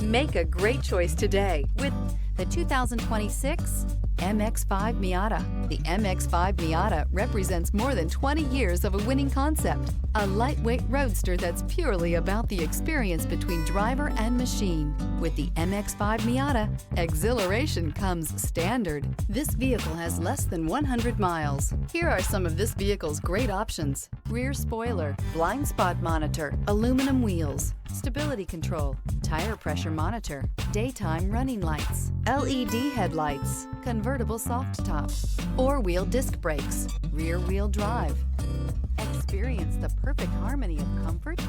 Make a great choice today with the 2026 MX-5 Miata. The MX-5 Miata represents more than 20 years of a winning concept. A lightweight roadster that's purely about the experience between driver and machine. With the MX-5 Miata, exhilaration comes standard. This vehicle has less than 100 miles. Here are some of this vehicle's great options: rear spoiler, blind spot monitor, aluminum wheels, stability control, tire pressure monitor, daytime running lights, LED headlights, convertible soft top, four-wheel disc brakes, rear-wheel drive. Experience the perfect harmony of comfort,